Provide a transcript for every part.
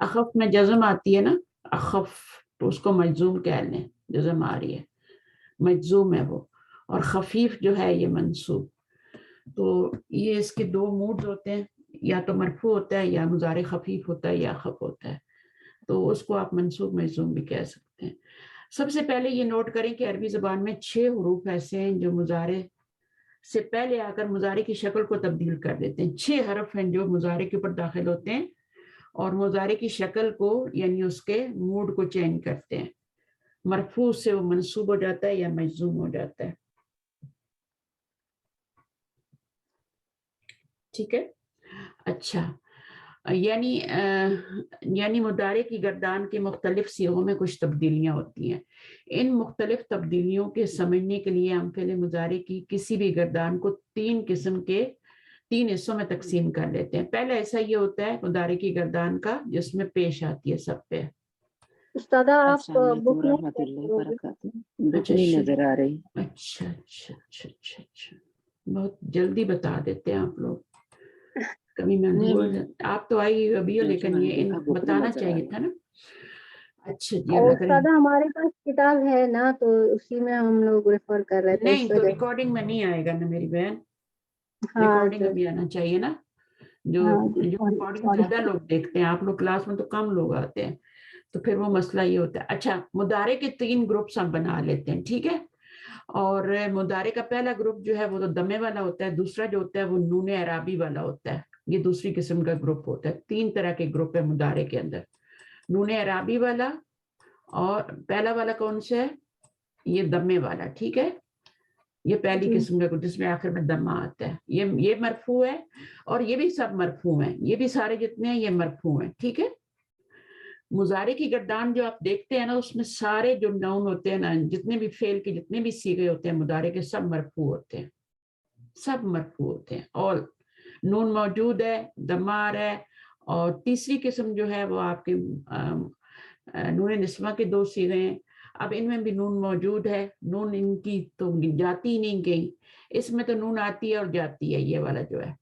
اخف میں جزم آتی ہے نا، اخف، تو اس کو مجزوم کہہ لیں، جزم آ رہی ہے، مجزوم ہے وہ، اور خفیف جو ہے یہ منصوب. تو یہ اس کے دو موڈز ہوتے ہیں، یا تو مرفوع ہوتا ہے یا مضارع خفیف ہوتا ہے یا اخف ہوتا ہے. تو اس کو آپ منصوب مجزوم بھی کہہ سکتے ہیں. سب سے پہلے یہ نوٹ کریں کہ عربی زبان میں 6 حروف ایسے ہیں جو مضارع سے پہلے آ کر مضارع کی شکل کو تبدیل کر دیتے ہیں. 6 حرف ہیں جو مضارع کے اوپر داخل ہوتے ہیں اور مضارع کی شکل کو یعنی اس کے موڈ کو چینج کرتے ہیں. مرفوع سے وہ منصوب ہو جاتا ہے یا مجزوم ہو جاتا ہے. ٹھیک ہے. اچھا، یعنی مضارع کی گردان کے مختلف صیغوں میں کچھ تبدیلیاں ہوتی ہیں. ان مختلف تبدیلیوں کے سمجھنے کے لیے ہم فعل مضارع کی کسی بھی گردان کو 3 قسم کے 3 حصوں میں تقسیم کر لیتے ہیں. پہلا ایسا یہ ہوتا ہے مضارع کی گردان کا جس میں پیش آتی ہے سب پہ. استاد آپ السلام علیکم بک میں ورحمۃ اللہ وبرکاتہ. بک اچھا نہیں نظر آ رہی. اچھا اچھا اچھا اچھا اچھا، بہت جلدی بتا دیتے ہیں آپ لوگ. کبھی میں بھول آپ تو آئی ابھی ہو لیکن یہ ان بتانا چاہیے تھا نا. اچھا جی، اور اللہ کرے. استاد ہمارے پاس کتاب ہے نا تو اسی میں ہم لوگ ریفر کر رہے تھے اس نہیں تو وجہ ریکارڈنگ میں نہیں آئے گا نا میری بہن، ہاں ریکارڈنگ میں بھی آنا چاہیے نا. جو ہاں جی ریکارڈنگ زیادہ لوگ دیکھتے ہیں، آپ لوگ کلاس میں تو کم لوگ آتے ہیں، تو پھر وہ مسئلہ یہ ہوتا ہے. اچھا، مضارع کے 3 گروپس ہم بنا لیتے ہیں، ٹھیک ہے. اور مضارع کا پہلا گروپ جو ہے وہ تو دمے والا ہوتا ہے، دوسرا جو ہوتا ہے وہ نون اعرابی والا ہوتا ہے. یہ دوسری قسم کا گروپ ہوتا ہے. 3 طرح کے گروپ ہے مضارع کے اندر، نون اعرابی والا، اور پہلا والا کون سا ہے؟ یہ دمے والا، ٹھیک ہے. یہ پہلی جی قسم کا جس میں آخر میں دمہ آتا ہے. یہ مرفوع ہے اور یہ بھی سب مرفوع ہیں، یہ بھی سارے جتنے ہیں یہ مرفوع ہیں، ٹھیک ہے. مضارع کی گردان جو آپ دیکھتے ہیں نا اس میں سارے جو نون ہوتے ہیں نا، جتنے بھی فعل کے جتنے بھی صیغے ہوتے ہیں مضارع کے، سب مرفوع ہوتے ہیں، سب مرفوع ہوتے ہیں. اور نون موجود ہے، دمہ آ رہا ہے. اور تیسری قسم جو ہے وہ آپ کے نون نسوہ کے 2 صیغے ہیں. اب ان میں بھی نون موجود ہے، نون ان کی تو جاتی ہی نہیں گئی. اس میں تو نون آتی ہے اور جاتی ہے، یہ والا جو ہے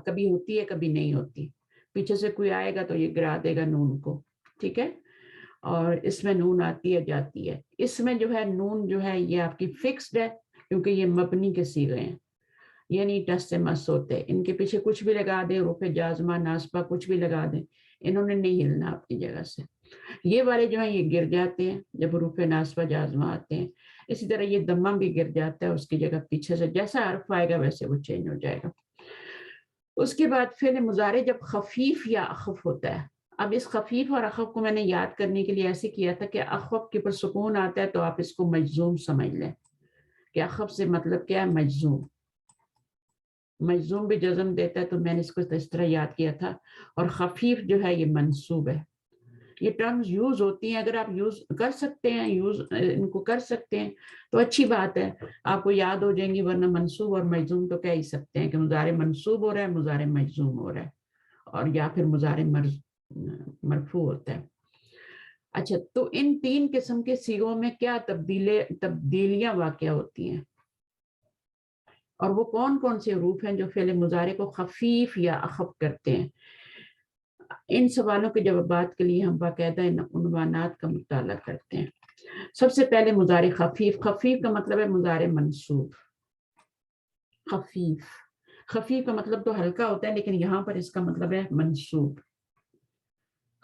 کبھی ہوتی ہے کبھی نہیں ہوتی. پیچھے سے کوئی آئے گا تو یہ گرا دے گا نون کو، ٹھیک ہے. اور اس میں نون آتی ہے جاتی ہے. اس میں جو ہے نون جو ہے یہ آپ کی فکسڈ ہے کیونکہ یہ مبنی کے صیغے ہیں، یعنی ٹس سے مس ہوتے. ان کے پیچھے کچھ بھی لگا دیں، حروف جازمہ ناصبہ کچھ بھی لگا دیں، انہوں نے نہیں ہلنا اپنی جگہ سے. یہ والے جو ہیں یہ گر جاتے ہیں جب حروف ناصبہ جازمہ آتے ہیں. اسی طرح یہ دمہ بھی گر جاتا ہے، اس کی جگہ پیچھے سے جیسا حرف آئے گا ویسے وہ چینج ہو جائے گا. اس کے بعد فعل مضارع جب خفیف یا اخف ہوتا ہے. اب اس خفیف اور اخف کو میں نے یاد کرنے کے لیے ایسے کیا تھا کہ اخف کے اوپر سکون آتا ہے تو آپ اس کو مجزوم سمجھ لیں کہ اخف سے مطلب کیا ہے، مجزوم. مجزوم بھی جزم دیتا ہے تو میں نے اس کو اس طرح یاد کیا تھا. اور خفیف جو ہے یہ منصوب ہے. یہ ٹرمز یوز ہوتی ہیں، اگر آپ یوز کر سکتے ہیں، یوز ان کو کر سکتے ہیں تو اچھی بات ہے، آپ کو یاد ہو جائیں گی. ورنہ منصوب اور مجزوم تو کہہ ہی سکتے ہیں کہ مضارع منصوب ہو رہا ہے، مضارع مجزوم ہو رہا ہے، اور یا پھر مضارع مرفوع ہوتا ہے. اچھا، تو ان 3 قسم کے صیغوں میں کیا تبدیلیاں واقع ہوتی ہیں، اور وہ کون کون سے حروف ہیں جو فعل مضارع کو خفیف یا اخف کرتے ہیں. ان سوالوں کے جوابات کے لیے ہم باقاعدہ ان عنوانات کا مطالعہ کرتے ہیں. سب سے پہلے مضارع خفیف. خفیف کا مطلب ہے مضارع منصوب. خفیف، خفیف کا مطلب تو ہلکا ہوتا ہے لیکن یہاں پر اس کا مطلب ہے منصوب.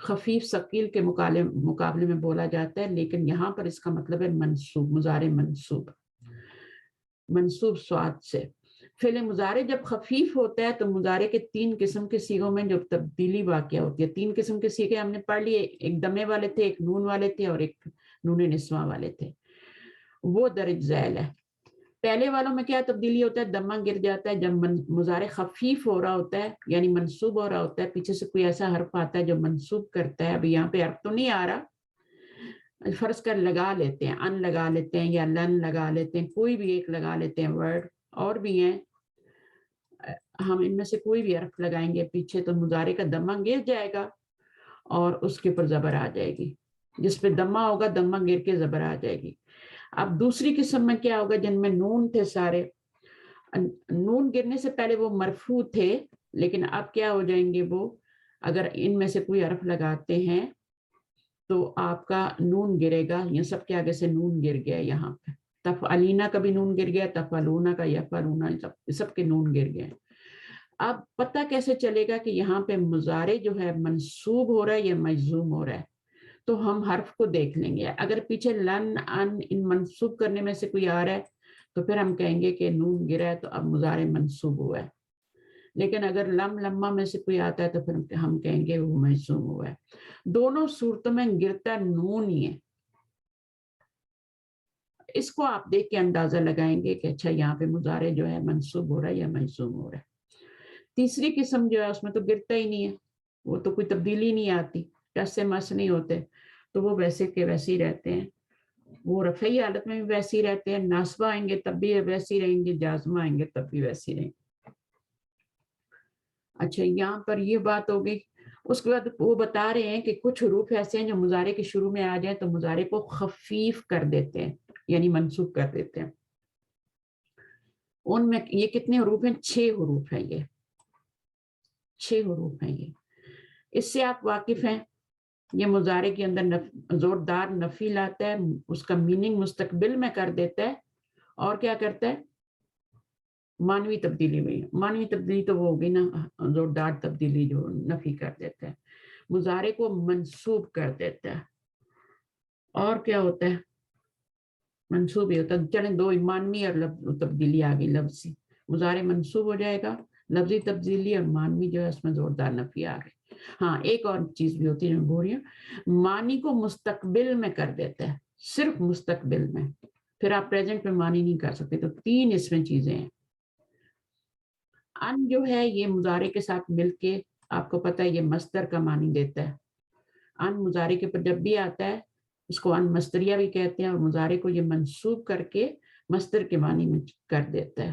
خفیف ثقیل کے مقابلے میں بولا جاتا ہے لیکن یہاں پر اس کا مطلب ہے منصوب، مضارع منصوب، منصوب صاد سے. فعل مضارع جب خفیف ہوتا ہے تو مضارع کے 3 قسم کے صیغوں میں جو تبدیلی واقع ہوتی ہے. 3 قسم کے صیغے ہم نے پڑھ لیے، ایک دمے والے تھے، ایک نون والے تھے، اور ایک نون نسواں والے تھے. وہ درج ذیل ہے. پہلے والوں میں کیا تبدیلی ہوتا ہے، دمہ گر جاتا ہے جب مضارع خفیف ہو رہا ہوتا ہے یعنی منصوب ہو رہا ہوتا ہے. پیچھے سے کوئی ایسا حرف آتا ہے جو منصوب کرتا ہے. ابھی یہاں پہ حرف تو نہیں آ رہا، فرض کر لگا لیتے ہیں، ان لگا لیتے ہیں یا لن لگا لیتے ہیں، کوئی بھی ایک لگا لیتے ہیں ورڈ، اور بھی ہیں، ہم ان میں سے کوئی بھی حرف لگائیں گے پیچھے تو مضارع کا دمہ گر جائے گا اور اس کے اوپر زبر آ جائے گی. جس پہ دمہ ہوگا دمہ گر کے زبر آ جائے گی. اب دوسری قسم میں کیا ہوگا، جن میں نون تھے سارے، نون گرنے سے پہلے وہ مرفوع تھے لیکن اب کیا ہو جائیں گے، وہ اگر ان میں سے کوئی حرف لگاتے ہیں تو آپ کا نون گرے گا، یہ سب کے آگے سے نون گر گیا یہاں پہ، تفعلینا کا بھی نون گر گیا، تفعلونا کا، یفعلونا، سب کے نون گر گئے۔ اب پتہ کیسے چلے گا کہ یہاں پہ مضارع جو ہے منصوب ہو رہا ہے یا مجزوم ہو رہا ہے؟ تو ہم حرف کو دیکھ لیں گے، اگر پیچھے لن ان ان منصوب کرنے میں سے کوئی آ رہا ہے تو پھر ہم کہیں گے کہ نون گرا ہے تو اب مضارع منصوب ہوا ہے، لیکن اگر لم لمہ میں سے کوئی آتا ہے تو پھر ہم کہیں گے وہ مجزوم ہوا ہے۔ دونوں صورتوں میں گرتا نون ہی ہے۔ اس کو آپ دیکھ کے اندازہ لگائیں گے کہ اچھا یہاں پہ مضارع جو ہے منصوب ہو رہا ہے یا مجزوم ہو رہا ہے۔ تیسری قسم جو ہے اس میں تو گرتا ہی نہیں ہے، وہ تو کوئی تبدیلی نہیں آتی، ٹس سے مس نہیں ہوتے، تو وہ ویسے کے ویسے ہی رہتے ہیں، وہ رفعی حالت میں بھی ویسے ہی رہتے ہیں، ناصبہ آئیں گے تب بھی ویسے ہی رہیں گے، جازمہ آئیں گے تب بھی ویسے ہی رہیں گے۔ اچھا یہاں پر یہ بات ہو گئی۔ اس کے بعد وہ بتا رہے ہیں کہ کچھ حروف ایسے ہیں جو مضارع کے شروع میں آ جائیں تو مضارع کو خفیف کر دیتے ہیں، یعنی منصوب کر دیتے ہیں۔ ان میں یہ کتنے حروف ہیں؟ 6 حروف ہیں، یہ 6 حروف ہیں یہ۔ اس سے آپ واقف ہیں، یہ مضارع کے اندر زوردار نفی لاتا ہے، اس کا میننگ مستقبل میں کر دیتا ہے، اور کیا کرتا ہے؟ مانوی تبدیلی میں، مانوی تبدیلی تو وہ ہوگی نا، زوردار تبدیلی جو نفی کر دیتا ہے، مضارع کو منصوب کر دیتا ہے۔ اور کیا ہوتا ہے؟ منصوب ہی ہوتا ہے، چلیں دو مانوی اور تبدیلی آ گئی لفظی، مضارع منصوب ہو جائے گا، لفظی تبدیلی، اور مانوی جو ہے اس میں زوردار نفی آ گئی۔ ہاں ایک اور چیز بھی ہوتی ہے جو میں بول رہی ہوں، معنی کو مستقبل میں کر دیتا ہے، صرف مستقبل میں، پھر آپ پریزنٹ میں معنی نہیں کر سکتے۔ تو 3 اس میں چیزیں ہیں۔ ان جو ہے یہ مضارع کے ساتھ مل کے آپ کو پتہ ہے یہ مصدر کا معنی دیتا ہے، ان مضارع کے پر جب بھی آتا ہے اس کو ان مصدریہ بھی کہتے ہیں، اور مضارع کو یہ منصوب کر کے مصدر کے معنی میں کر دیتا ہے،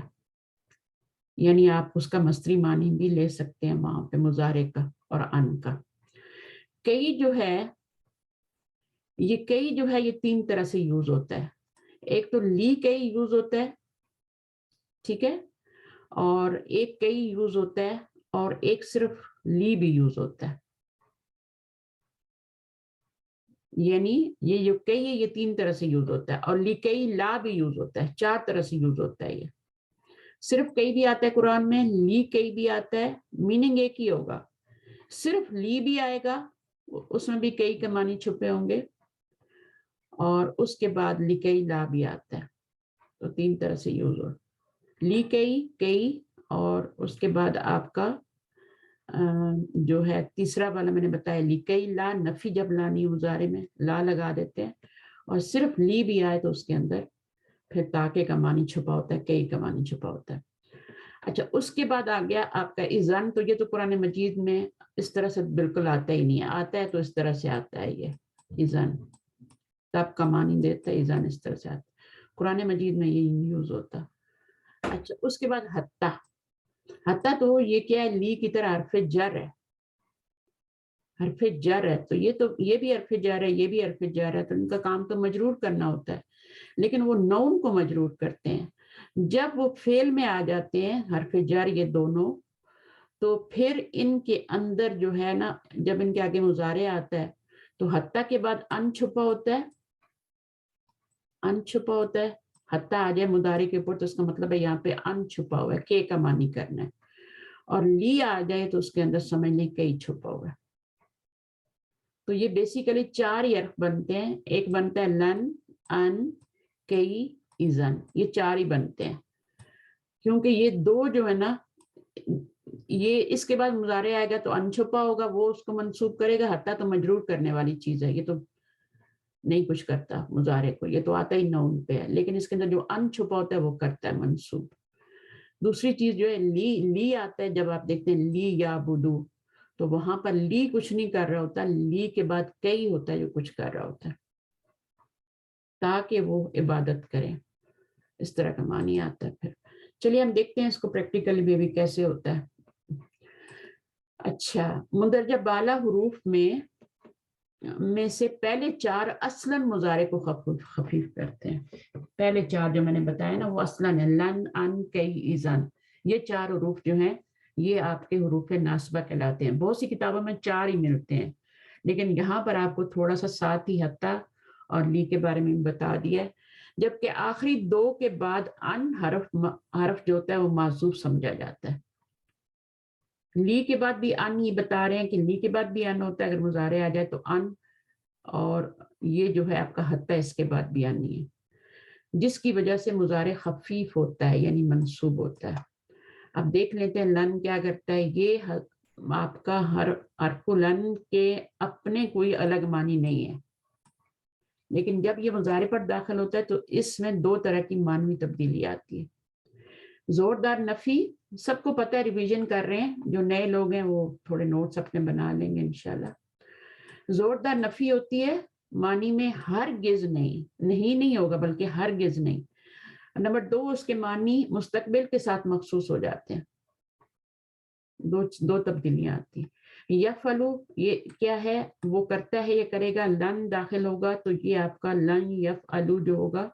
یعنی آپ اس کا مصدری معنی بھی لے سکتے ہیں وہاں پہ مضارع کا اور ان کا۔ کئی جو ہے یہ 3 طرح سے یوز ہوتا ہے۔ ایک تو لی کئی یوز ہوتا ہے، ٹھیک ہے، اور ایک کئی یوز ہوتا ہے، اور ایک صرف لی بھی یوز ہوتا ہے، یعنی یہ جو کئی ہے یہ 3 طرح سے یوز ہوتا ہے، اور لی کئی لا بھی یوز ہوتا ہے، 4 طرح سے یوز ہوتا ہے۔ یہ صرف کئی بھی آتا ہے قرآن میں، لی کئی بھی آتا ہے، میننگ ایک ہی ہوگا، صرف لی بھی آئے گا اس میں بھی کئی کے معنی چھپے ہوں گے، اور اس کے بعد لی کئی لا بھی آتا ہے، تو 3 طرح سے یوز ہو، لی کئی، اور اس کے بعد آپ کا جو ہے تیسرا والا میں نے بتایا لی کئی لا، نفی جب لانی مضارع میں لا لگا دیتے ہیں، اور صرف لی بھی آئے تو اس کے اندر پھر تاکہ کا معنی چھپا ہوتا ہے، کئی کا معنی چھپا ہوتا ہے۔ اچھا اس کے بعد آ گیا آپ کا اذن، تو یہ تو قرآن مجید میں اس طرح سے بالکل آتا ہی نہیں ہے، آتا ہے تو اس طرح سے آتا ہے، یہ اذن تب کا معنی دیتا ہے، اذن اس طرح سے آتا ہے، قرآن مجید میں یہ یوز ہوتا۔ اچھا اس کے بعد حتی تو یہ کیا ہے؟ لی کی طرح حرف جر ہے، حرف جر ہے، تو یہ بھی حرف جر ہے، یہ بھی حرف جر ہے، تو ان کا کام تو مجرور کرنا ہوتا ہے، لیکن وہ نون کو مجرور کرتے ہیں۔ جب وہ فعل میں آ جاتے ہیں حرف جر یہ دونوں، تو پھر ان کے اندر جو ہے نا، جب ان کے آگے مضارع آتا ہے تو حتی کے بعد ان چھپا ہوتا ہے، ان چھپا ہوتا ہے، حتی آ جائے مضارع کے اوپر تو اس کا مطلب ہے یہاں پہ ان چھپا ہوا ہے، کے کا معنی کرنا ہے، اور لی آ جائے تو اس کے اندر سمجھ لیں کئی چھپا ہوا ہے۔ تو یہ بیسیکلی 4 ہی حرف بنتے ہیں، ایک بنتا ہے لن، ان، کئی، اذن، یہ 4 ہی بنتے ہیں، کیونکہ یہ 2 جو ہے نا، یہ اس کے بعد مضارع آئے گا تو ان چھپا ہوگا، وہ اس کو منصوب کرے گا، حتی تو مجرور کرنے والی چیز ہے، یہ تو نہیں کچھ کرتا مضارع کو، یہ تو آتا ہی نون پہ ہے، لیکن اس کے اندر جو ان چھپا ہوتا ہے وہ کرتا ہے منصوب۔ دوسری چیز جو ہے لی آتا ہے، جب آپ دیکھتے ہیں لی یا بدو، تو وہاں پر لی کچھ نہیں کر رہا ہوتا، لی کے بعد کئی ہوتا ہے جو کچھ کر رہا ہوتا ہے، تاکہ وہ عبادت کریں، اس طرح کا معنی آتا ہے۔ پھر چلیے ہم دیکھتے ہیں اس کو پریکٹیکلی بھی کیسے ہوتا ہے۔ اچھا مندرجہ بالا حروف میں سے پہلے 4 اصلاً مضارع کو خفیف کرتے ہیں، پہلے 4 جو میں نے بتایا نا وہ اصلاً ہے، لن، ان، کئی، اذن، یہ 4 حروف جو ہیں یہ آپ کے حروف ناصبہ کہلاتے ہیں. بہت سی کتابوں میں 4 ہی ملتے ہیں، لیکن یہاں پر آپ کو تھوڑا سا 7 ہی حتیٰ اور لی کے بارے میں بتا دیا ہے. جبکہ آخری 2 کے بعد ان حرف جو ہوتا ہے وہ معذوف سمجھا جاتا ہے. لی کے بعد بھی ان، یہ بتا رہے ہیں کہ لی کے بعد بھی ان ہوتا ہے. اگر مضارع آ جائے تو ان، اور یہ جو ہے آپ کا حتیٰ اس کے بعد بھی ان ہی ہے، جس کی وجہ سے مضارع خفیف ہوتا ہے یعنی منصوب ہوتا ہے. اب دیکھ لیتے ہیں لن کیا کرتا ہے. یہ آپ کا حرف لن کے اپنے کوئی الگ معنی نہیں ہے، لیکن جب یہ مضارع پر داخل ہوتا ہے تو اس میں 2 طرح کی معنوی تبدیلی آتی ہے. زوردار نفی سب کو پتہ ہے، ریویژن کر رہے ہیں، جو نئے لوگ ہیں وہ تھوڑے نوٹس اپنے بنا لیں گے انشاءاللہ. زوردار نفی ہوتی ہے معنی میں ہرگز نہیں ہوگا، بلکہ ہرگز نہیں. نمبر 2 اس کے معنی مستقبل کے ساتھ مخصوص ہو جاتے ہیں. دو تبدیلیاں آتی ہیں. یفعلو یہ کیا ہے، وہ کرتا ہے، یہ کرے گا. لن داخل ہوگا تو یہ آپ کا لن یفعلو جو ہوگا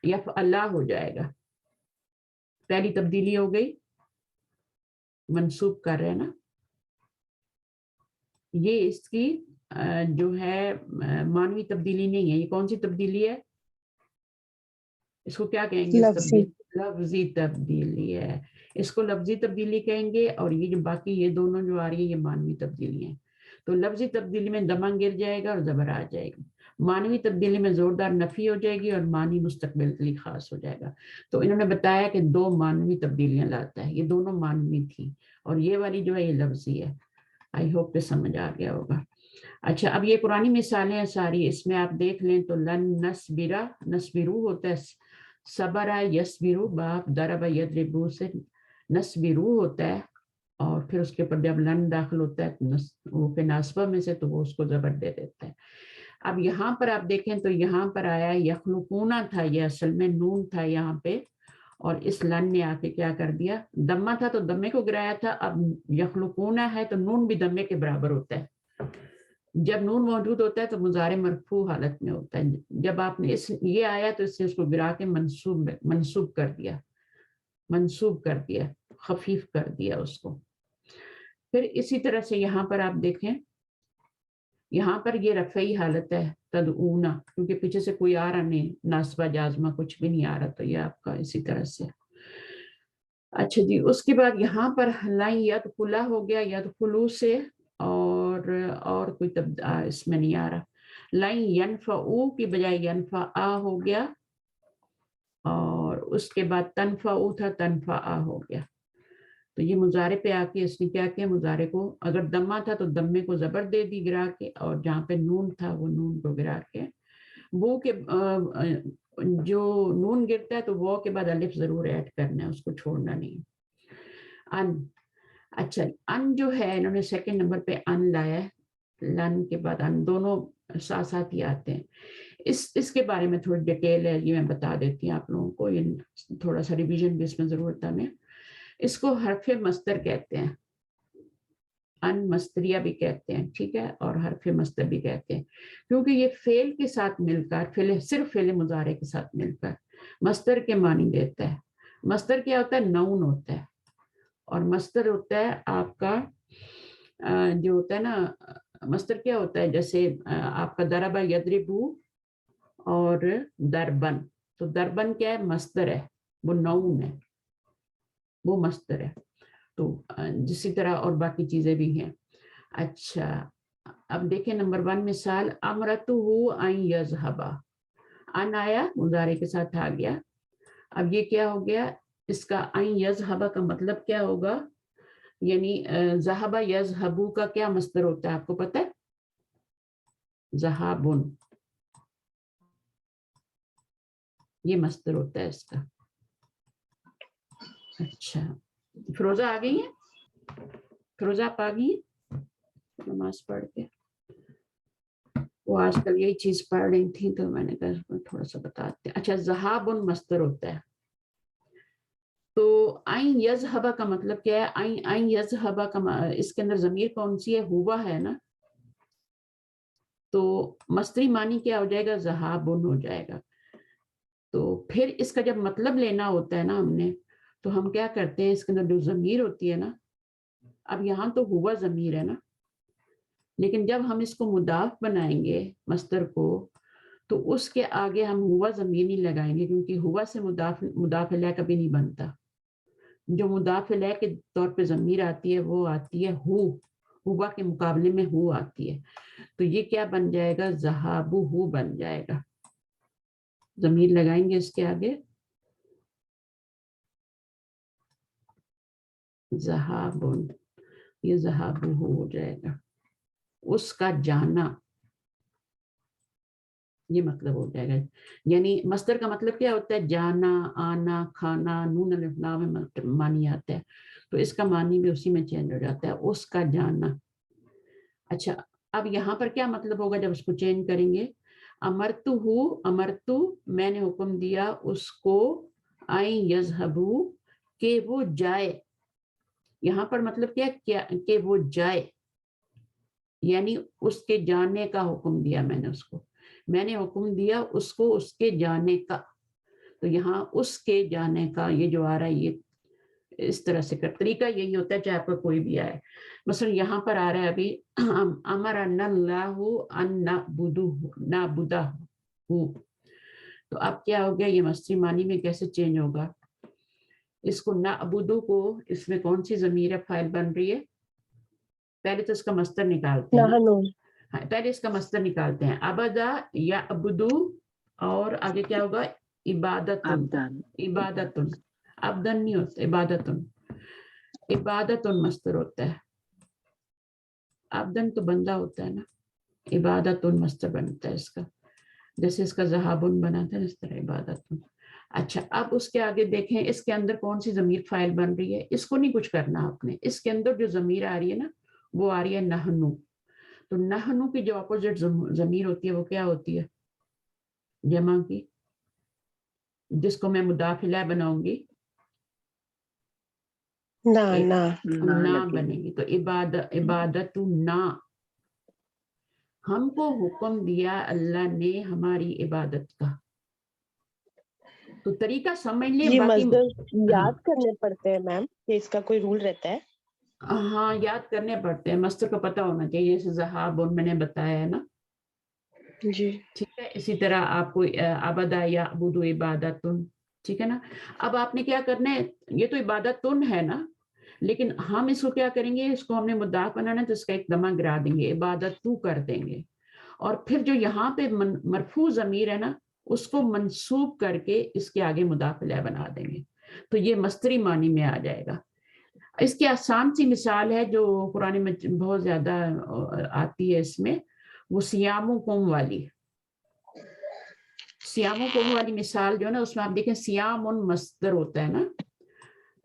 یفعلا ہو جائے گا. پہلی تبدیلی ہو گئی، منصوب کر رہے ہیں نا. یہ اس کی جو ہے معنوی تبدیلی نہیں ہے. یہ کون سی تبدیلی ہے؟ اس کو کیا کہیں گے؟ لفظی. لفظی تبدیلی ہے. اس کو لفظی تبدیلی کہیں گے، اور یہ جو باقی یہ دونوں جو آ رہی ہے یہ معنوی تبدیلی ہیں. تو لفظی تبدیلی میں دمہ گر جائے گا اور زبر آ جائے گی. معنوی تبدیلی میں زوردار نفی ہو جائے گی اور معنی مستقبل کے لیے خاص ہو جائے گا. تو انہوں نے بتایا کہ 2 معنوی تبدیلیاں لاتا ہے. یہ دونوں معنوی تھی، اور یہ والی جو ہے یہ لفظی ہے. آئی ہوپ کہ سمجھ آ گیا ہوگا. اچھا، اب یہ قرآنی مثالیں ہیں ساری، اس میں آپ دیکھ لیں تو لن نصبرا، نصبرو ہوتا ہے، صبرا یصبرو، باپ ضرب یضربو سے نصبرو ہوتا ہے، اور پھر اس کے اوپر جب لن داخل ہوتا ہے وہ پہ ناصبہ میں سے تو وہ اس کو زبر دے دیتا ہے. اب یہاں پر آپ دیکھیں تو یہاں پر آیا یخلقون تھا، یہ اصل میں نون تھا یہاں پہ، اور اس لن نے آ کے کیا کر دیا، دمہ تھا تو دمے کو گرایا تھا. اب یخلقون ہے تو نون بھی دمے کے برابر ہوتا ہے. جب نون موجود ہوتا ہے تو مضارع مرفوع حالت میں ہوتا ہے. جب آپ نے یہ آیا تو اس نے اس کو گرا کے منصوب کر دیا، خفیف کر دیا اس کو. پھر اسی طرح سے یہاں پر آپ دیکھیں، یہاں پر یہ رفعی حالت ہے تدعونا، کیونکہ پیچھے سے کوئی آ رہا نہیں، ناصبہ جازمہ کچھ بھی نہیں آ رہا، تو یہ آپ کا اسی طرح سے. اچھا جی، اس کے بعد یہاں پر لن یدخلا ہو گیا، یدخلو سے، اور کوئی اس میں نہیں آ رہا. لن ینفعو کی بجائے ینفعا ہو گیا، اور اس کے بعد تنفعو تھا، تنفعا ہو گیا. تو یہ مضارع پہ آ کے اس نے کیا کیا، مضارع کو اگر دمہ تھا تو دمے کو زبر دے دی گرا کے، اور جہاں پہ نون تھا وہ نون کو گرا کے. وہ کے جو نون گرتا ہے تو وہ کے بعد الف ضرور ایڈ کرنا ہے، اس کو چھوڑنا نہیں. ان، اچھا ان جو ہے انہوں نے 2nd نمبر پہ ان لایا ہے. لن کے بعد ان، دونوں ساتھ ساتھ ہی آتے ہیں. اس کے بارے میں تھوڑی ڈیٹیل ہے، یہ میں بتا دیتی ہوں آپ لوگوں کو، یہ تھوڑا سا ریویژن بھی اس میں ضرورت ہے ہمیں. اس کو حرف مصدر کہتے ہیں، ان مصدریہ بھی کہتے ہیں، ٹھیک ہے، اور حرف مصدر بھی کہتے ہیں، کیونکہ یہ فعل کے ساتھ مل کر، صرف فعل مضارع کے ساتھ مل کر مصدر کے معنی دیتا ہے. مصدر کیا ہوتا ہے؟ نون ہوتا ہے، اور مصدر ہوتا ہے آپ کا جو ہوتا ہے نا، مصدر کیا ہوتا ہے، جیسے آپ کا ضرب یضربو اور دربن، تو دربن کیا ہے؟ مصدر ہے، وہ نون ہے، وہ مصدر ہے. تو جسی طرح اور باقی چیزیں بھی ہیں. اچھا، اب دیکھیں نمبر 1 مثال، امرتہ ان یذهب، ان آیا مضارع کے ساتھ آ گیا. اب یہ کیا ہو گیا، اس کا ان یذهب کا مطلب کیا ہوگا، یعنی ذهب یذهب کا کیا مصدر ہوتا ہے آپ کو پتہ ہے؟ ذهابن، یہ مصدر ہوتا ہے اس کا. اچھا، فروزہ آ گئی ہیں؟ فروزہ آپ آ گئی ہیں نماز پڑھ کے؟ وہ آج کل یہی چیز پڑھ رہی تھی تو میں نے کہا تھوڑا سا بتاتے ہیں. اچھا، ذہابن مصدر ہوتا ہے. تو این یذهب کا مطلب کیا ہے؟ این یذهب کا اس کے اندر ضمیر کون سی ہے؟ ہوا ہے نا، تو مصدری معنی کیا ہو جائے گا؟ ذہابن ہو جائے گا. تو پھر اس کا جب مطلب لینا ہوتا ہے نا ہم نے، تو ہم کیا کرتے ہیں، اس کے اندر جو ضمیر ہوتی ہے نا اب یہاں تو ہوا ضمیر ہے نا، لیکن جب ہم اس کو مضاف بنائیں گے مصدر کو تو اس کے آگے ہم ہوا ضمیر نہیں لگائیں گے، کیونکہ ہوا سے مضاف الیہ کبھی نہیں بنتا. جو مضاف الیہ کے طور پہ ضمیر آتی ہے وہ آتی ہے ہوا کے مقابلے میں ہو آتی ہے. تو یہ کیا بن جائے گا؟ ذہابہ بن جائے گا. ضمیر لگائیں گے اس کے آگے، ذہابن، یہ ذہابہ ہو جائے گا، اس کا جانا، یہ مطلب ہو جائے گا. یعنی مصدر کا مطلب کیا ہوتا ہے؟ جانا، آنا، کھانا، نون الف لام میں معنی آتا ہے، تو اس کا معنی بھی اسی میں چینج ہو جاتا ہے، اس کا جانا. اچھا اب یہاں پر کیا مطلب ہوگا جب اس کو چینج کریں گے؟ امرتو، میں نے حکم دیا اس کو، آئیں یذہبو، کہ وہ جائے. یہاں پر مطلب کیا کہ وہ جائے، یعنی اس کے جانے کا حکم دیا میں نے اس کو، میں نے حکم دیا اس کو اس کے جانے کا. تو یہاں اس کے جانے کا یہ جو آ رہا ہے، یہ اس طرح سے طریقہ یہی ہوتا ہے چاہے آپ کا کوئی بھی آئے. مثلا یہاں پر آ رہا ہے ابھی امرنا اللہ ان نعبدہ، تو اب کیا ہو گیا؟ یہ مصدری معنی میں کیسے چینج ہوگا؟ اس کو نعبدو کو، اس میں کون سی ضمیر فاعل بن رہی ہے؟ پہلے تو اس کا مصدر نکالتے ہیں نا، پہلے اس کا مصدر نکالتے ہیں. ابدا یعبدو، اور آگے کیا ہوگا؟ عبادتن، عبادتن، ابدن نہیں ہوتا، عبادتن، عبادتن مصدر ہوتا ہے. ابدن تو بندہ ہوتا ہے نا، عبادتن مصدر بنتا ہے اس کا، جیسے اس کا ذہابن بنا تھا اس طرح عبادتن. اچھا اب اس کے آگے دیکھیں اس کے اندر کون سی ضمیر فاعل بن رہی ہے. اس کو نہیں کچھ کرنا آپ نے، اس کے اندر جو ضمیر آ رہی ہے نا وہ آ رہی ہے نحنو. تو نحنو کی جو اپوزٹ ضمیر ہوتی ہے وہ کیا ہوتی ہے؟ جمع کی، جس کو میں مضاف الیہ بناؤں گی نہ بنے گی. تو عبادت نہ، ہم کو حکم دیا اللہ نے ہماری عبادت کا. تو طریقہ سمجھ لیں. یہ باقی مصدر یاد کرنے پڑتے ہیں میم، کہ اس کا کوئی رول رہتا ہے؟ ہاں یاد کرنے پڑتے ہیں، مصدر کا پتہ ہونا چاہیے، جیسے ذہاب میں نے بتایا ہے نا. جی ٹھیک ہے، اسی طرح آپ کو عبدا یعبد عبادتن، ٹھیک ہے نا. اب آپ نے کیا کرنا ہے، یہ تو عبادتن ہے نا، لیکن ہم اس کو کیا کریں گے؟ اس کو ہم نے مضاف بنانا ہے تو اس کا ایک دمہ گرا دیں گے، عبادت تو کر دیں گے، اور پھر جو یہاں پہ مرفوع ضمیر ہے نا اس کو منصوب کر کے اس کے آگے مضاف الیہ بنا دیں گے، تو یہ مصدری معنی میں آ جائے گا. اس کی آسان سی مثال ہے جو قرآن میں بہت زیادہ آتی ہے، اس میں وہ سیامکم والی، سیامکم والی مثال جو ہے نا، اس میں آپ دیکھیں سیامن مصدر ہوتا ہے نا،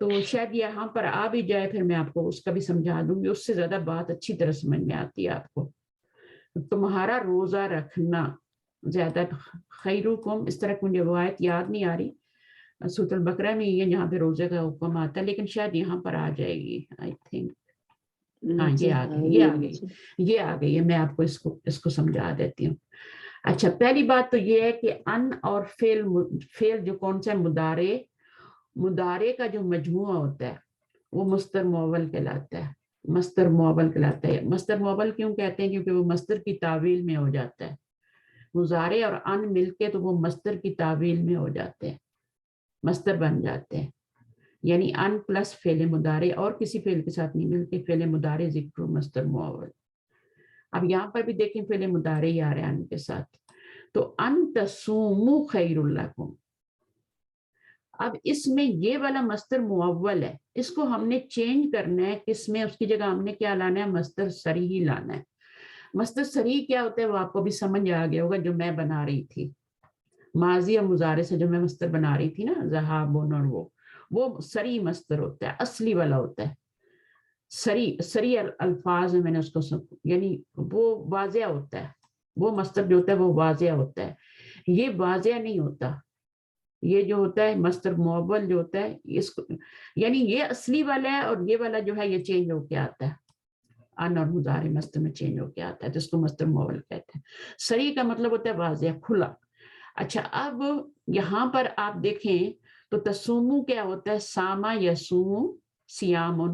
تو شاید یہاں پر آ بھی جائے، پھر میں آپ کو اس کا بھی سمجھا دوں گی، اس سے زیادہ بات اچھی طرح سمجھ میں آتی ہے آپ کو. تمہارا روزہ رکھنا، زیادہ خیرکم، اس طرح کی روایت یاد نہیں آ رہی، سورۃ البقرہ میں یہ جہاں پہ روزے کا حکم آتا ہے، لیکن شاید یہاں پر آ جائے گی آئی تھنک. ہاں یہ آ گئی، یہ آ گئی ہے، میں آپ کو اس کو سمجھا دیتی ہوں. اچھا پہلی بات تو یہ ہے کہ ان اور فعل جو کون سا مضارع کا جو مجموعہ ہوتا ہے وہ مصدر معول کہلاتا ہے. مصدر معول کہلاتا ہے. مصدر معول کیوں کہتے ہیں؟ کیونکہ وہ مصدر کی تعویل میں ہو جاتا ہے. مضارع اور ان مل کے تو وہ مصدر کی تعویل میں ہو جاتے ہیں، مصدر بن جاتے ہیں. یعنی ان پلس فعل مضارع اور کسی فعل کے ساتھ نہیں ملتے، فعل مضارع ذکر مصدر معول. اب یہاں پر بھی دیکھیں فعل مضارع ہی آ رہے ہیں ان کے ساتھ. تو ان تصوموا خیر لکم، اب اس میں یہ والا مصدر معول ہے، اس کو ہم نے چینج کرنا ہے، کس میں؟ اس کی جگہ ہم نے کیا لانا ہے؟ مصدر صریح لانا ہے. مصدر صریح کیا ہوتا ہے وہ آپ کو بھی سمجھ آ گیا ہوگا، جو میں بنا رہی تھی ماضی اور مضارع سے، جو میں مصدر بنا رہی تھی نا ذہابن، اور وہ صریح مصدر ہوتا ہے، اصلی والا ہوتا ہے. صریح الفاظ میں نے اس کو یعنی وہ واضح ہوتا ہے، وہ مصدر جو ہوتا ہے وہ واضح ہوتا ہے. یہ واضح نہیں ہوتا، یہ جو ہوتا ہے مصدر معول جو ہوتا ہے اس کو، یعنی یہ اصلی والا ہے اور یہ والا جو ہے یہ چینج ہو کے آتا ہے، ان اور مضارع مصدر میں چینج ہو کے آتا ہے، جس کو مصدر معول کہتے ہیں. صریح کا مطلب ہوتا ہے واضح، کھلا. اچھا اب یہاں پر آپ دیکھیں تو تصومو کیا ہوتا ہے؟ ساما یسوم سیامن،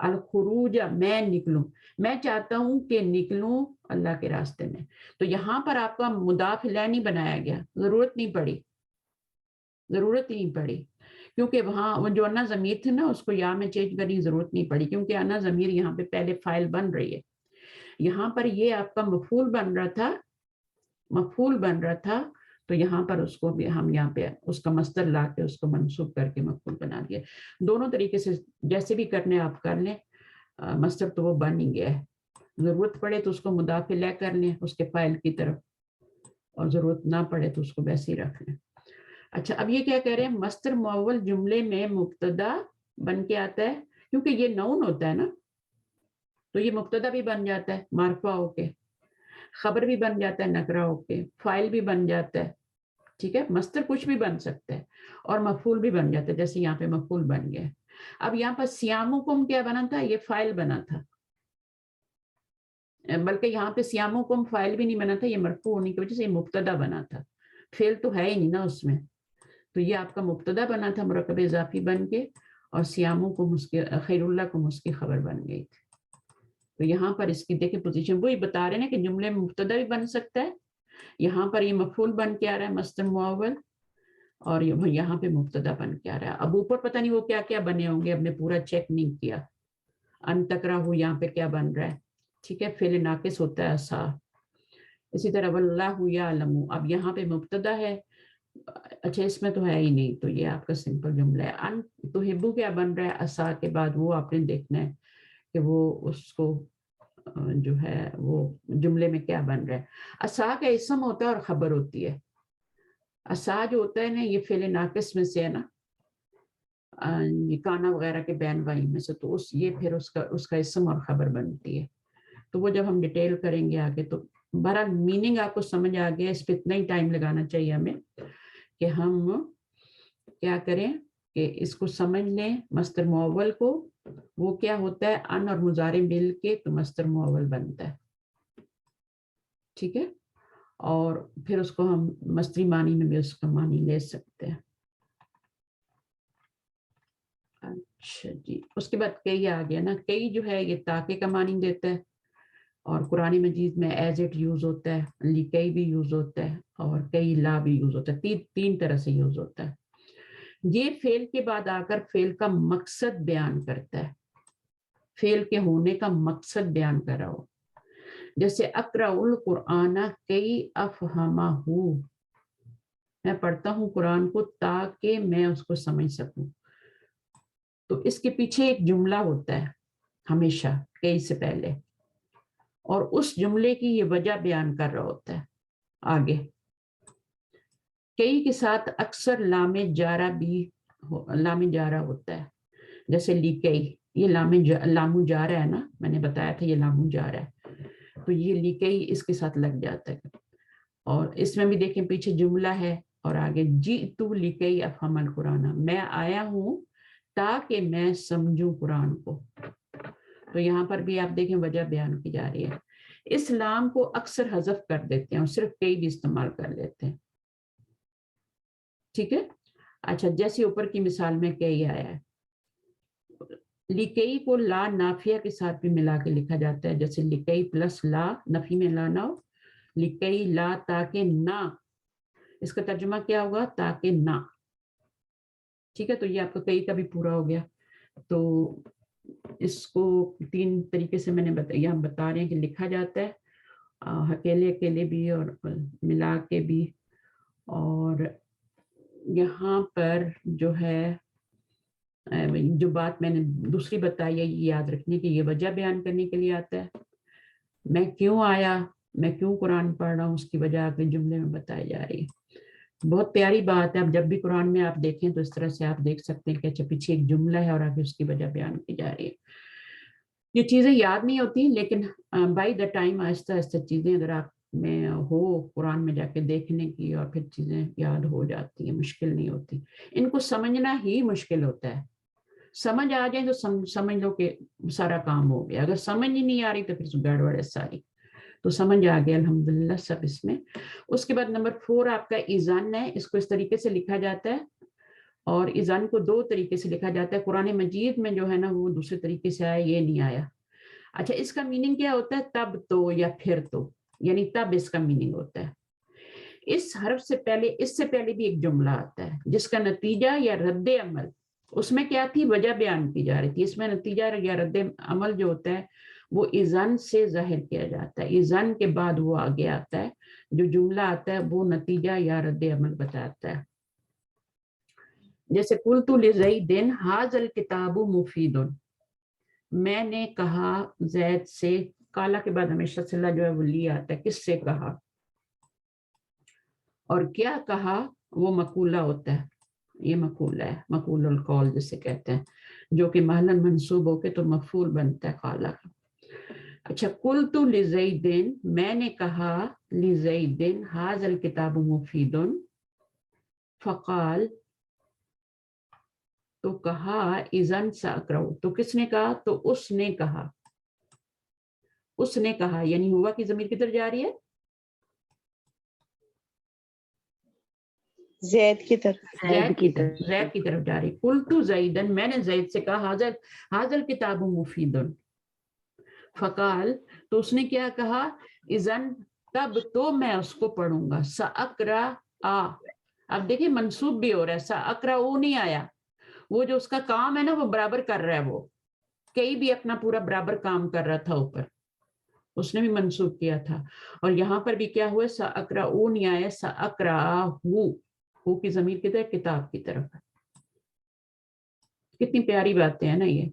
الخروج میں نکلوں، میں چاہتا ہوں کہ نکلوں اللہ کے راستے میں. تو یہاں پر آپ کا مضاف الیہ نہیں بنایا گیا، ضرورت نہیں پڑی کیونکہ وہاں وہ جو انا ضمیر تھے نا اس کو یا میں چینج کرنے کی ضرورت نہیں پڑی کیونکہ انا ضمیر یہاں پہ پہلے فائل بن رہی ہے. یہاں پر یہ آپ کا مفعول بن رہا تھا تو یہاں پر اس کو بھی ہم یہاں پہ اس کا مصدر لا کے اس کو منصوب کر کے مفعول بنا دیا. دونوں طریقے سے جیسے بھی کرنے آپ کر لیں، مصدر تو وہ بن ہی گیا ہے. ضرورت پڑے تو اس کو مضاف الیہ کر لیں اس کے فاعل کی طرف، اور ضرورت نہ پڑے تو اس کو ویسے ہی رکھ لیں. اچھا اب یہ کیا کہہ رہے ہیں، مصدر معول جملے میں مبتدا بن کے آتا ہے کیونکہ یہ نون ہوتا ہے نا، تو یہ مبتدا بھی بن جاتا ہے معرفہ ہو کے، خبر بھی بن جاتا ہے نکرہ ہو کے، فاعل بھی بن جاتا ہے. ٹھیک ہے، مصدر کچھ بھی بن سکتا ہے اور مفعول بھی بن جاتا ہے، جیسے یہاں پہ مفعول بن گیا. اب یہاں پر صیامکم کیا بنا تھا، یہ فاعل بنا تھا، بلکہ یہاں پہ صیامکم فاعل بھی نہیں بنا تھا، یہ مرفوع ہونے کی وجہ سے یہ مبتدا بنا تھا. فعل تو ہے ہی نہیں نا اس میں، تو یہ آپ کا مبتدا بنا تھا مرکب اضافی بن کے، اور صیامکم اس کے خیر اللہ کم اس کی خبر بن گئی تھی. تو یہاں پر اس کی دیکھیں پوزیشن وہی بتا رہے ہیں کہ جملے میں مبتدا بھی بن سکتا ہے، یہاں پر یہ مفعول بن کے آ رہا ہے مصدر معول، اور یہاں پہ مبتدا بن کے آ رہا ہے. اب اوپر پتہ نہیں وہ کیا کیا بنے ہوں گے، اب نے پورا چیک نہیں کیا. ان تکرہوا یہاں پہ کیا بن رہا ہے، ٹھیک ہے، فعل ناقص ہوتا ہے عصا. اسی طرح واللہ یعلم، اب یہاں پہ مبتدا ہے، اچھا اس میں تو ہے ہی نہیں، تو یہ آپ کا سمپل جملہ ہے. ان تحبو کیا بن رہا ہے عصا کے بعد، وہ آپ نے دیکھنا ہے کہ وہ اس کو جو ہے وہ جملے میں کیا بن رہا ہے. عصا کا اسم ہوتا ہے اور خبر ہوتی ہے. عصا جو ہوتا ہے نا یہ فعل ناقص میں سے ہے نا، کانا وغیرہ کے بین وائی میں سے، تو یہ پھر اس کا اسم اور خبر بنتی ہے. تو وہ جب ہم ڈیٹیل کریں گے آگے تو بہرحال میننگ آپ کو سمجھ آ گیا. اس پہ اتنا ہی ٹائم لگانا چاہیے ہمیں کہ ہم کیا کریں کہ اس کو سمجھ لیں. مصدر معول کو وہ کیا ہوتا ہے، ان اور مضارع مل کے تو مصدر معول بنتا ہے. ٹھیک ہے، اور پھر اس کو ہم مصدری معنی میں بھی اس کا معنی لے سکتے ہیں. اچھا جی، اس کے بعد کئی آ گیا نا. کئی جو ہے یہ تاکہ کا معنی دیتا ہے، اور قرآن مجید میں ایز اٹ یوز ہوتا ہے، لکئی بھی یوز ہوتا ہے، اور کئی لا بھی یوز ہوتا ہے. تین طرح سے یوز ہوتا ہے. یہ فعل کے بعد آ کر فعل کا مقصد بیان کرتا ہے، فعل کے ہونے کا مقصد بیان کر رہا ہو. جیسے اقرأ القرآن کئی افہمہ، میں پڑھتا ہوں قرآن کو تاکہ میں اس کو سمجھ سکوں. تو اس کے پیچھے ایک جملہ ہوتا ہے ہمیشہ کئی سے پہلے، اور اس جملے کی یہ وجہ بیان کر رہا ہوتا ہے آگے. کئی کے ساتھ اکثر لام جارہ ہوتا ہے، جیسے لکئی، یہ لام جارہ ہے نا، میں نے بتایا تھا یہ لام جارہ ہے، تو یہ لکئی اس کے ساتھ لگ جاتا ہے. اور اس میں بھی دیکھیں پیچھے جملہ ہے اور آگے جئتو لکئی افہم القرآن، میں آیا ہوں تاکہ میں سمجھوں قرآن کو. تو یہاں پر بھی آپ دیکھیں وجہ بیان کی جا رہی ہے. اس لام کو اکثر حذف کر دیتے ہیں اور صرف کئی بھی استعمال کر لیتے ہیں. ٹھیک ہے، اچھا جیسے اوپر کی مثال میں کئی آیا ہے. لکئی کو لا نافیہ کے ساتھ بھی ملا کے لکھا جاتا ہے، جیسے لکئی پلس لا، نفی میں لا نہ ہو، لکئی لا تاکہ نہ، اس کا ترجمہ کیا ہوگا، تاکہ نہ. ٹھیک ہے، تو یہ آپ کا کئی کا بھی پورا ہو گیا. تو اس کو تین طریقے سے میں نے بتایا، ہم بتا رہے ہیں کہ لکھا جاتا ہے، اکیلے اکیلے بھی اور ملا کے بھی. اور یہاں پر جو ہے جو بات میں نے دوسری بتائی ہے، یہ یاد رکھنے کی یہ وجہ بیان کرنے کے لیے آتا ہے. میں کیوں آیا، میں کیوں قرآن پڑھ رہا ہوں، اس کی وجہ آگے جملے میں بتائی جا رہی ہے. بہت پیاری بات ہے. اب جب بھی قرآن میں آپ دیکھیں تو اس طرح سے آپ دیکھ سکتے ہیں کہ اچھا پیچھے ایک جملہ ہے اور آگے اس کی وجہ بیان کی جا رہی ہے. یہ چیزیں یاد نہیں ہوتی، لیکن بائی دا ٹائم آہستہ آہستہ چیزیں اگر آپ میں ہو قرآن میں جا کے دیکھنے کی، اور پھر چیزیں یاد ہو جاتی ہیں، مشکل نہیں ہوتی. ان کو سمجھنا ہی مشکل ہوتا ہے. سمجھ آ جائیں تو سمجھ لو کہ سارا کام ہو گیا. اگر سمجھ ہی نہیں آ رہی تو پھر گڑبڑ ہے ساری. تو سمجھ آ گیا الحمدللہ سب اس میں. اس کے بعد نمبر 4 آپ کا ایزان ہے. اس کو اس طریقے سے لکھا جاتا ہے، اور اذن کو دو طریقے سے لکھا جاتا ہے، قرآن مجید میں جو ہے نا وہ دوسرے طریقے سے آیا، یہ نہیں آیا۔ اچھا اس کا میننگ کیا ہوتا ہے؟ تب تو یا پھر تو، یعنی تب اس کا میننگ ہوتا ہے۔ اس حرف سے پہلے، اس سے پہلے بھی ایک جملہ آتا ہے جس کا نتیجہ یا رد عمل، اس میں کیا تھی؟ وجہ بیان کی جا رہی تھی، اس میں نتیجہ یا رد عمل جو ہوتا ہے وہ اذن سے ظاہر کیا جاتا ہے، اذن کے بعد وہ آگے آتا ہے، جو جملہ آتا ہے وہ نتیجہ یا رد عمل بتاتا ہے۔ جیسے قلت لزید ھذا الکتاب مفید، میں نے کہا زید سے، کالا کے بعد ہمیشہ صلہ جو ہے وہ لی آتا ہے، کس سے کہا، اور کیا کہا وہ مقولہ ہوتا ہے، یہ مقولہ ہے، مقول القول جسے کہتے ہیں، جو کہ محلاً منصوب ہو کے تو مفعول بنتا ہے قالا کا۔ اچھا قلت لزید، میں نے کہا لزید ھذا الکتاب مفید، فقال تو کہا اذن ساقرأ، تو کس نے کہا؟ تو اس نے کہا، اس نے کہا یعنی ہوا کی ضمیر کدھر جا رہی ہے؟ زید کی طرف۔ زید کی طرف، زید کی طرف جا رہی۔ قلت زیدن، میں نے زید سے کہا ھذا الکتاب مفید، فقال تو اس نے کیا کہا؟ اذن تب تو میں اس کو پڑھوں گا، ساقرأ، اب دیکھیں منصوب بھی ہو رہا ہے، ساقرأ نہیں آیا، وہ جو اس کا کام ہے نا وہ برابر کر رہا ہے، وہ کئی بھی اپنا پورا برابر کام کر رہا تھا اوپر، اس نے بھی منصوب کیا تھا، اور یہاں پر بھی کیا ہوا؟ ساقرأ نہیں آیا، ساقرأ ہو کی ضمیر کدھر ہے؟ کتاب کی طرف ہے۔ کتنی پیاری باتیں ہیں نا یہ۔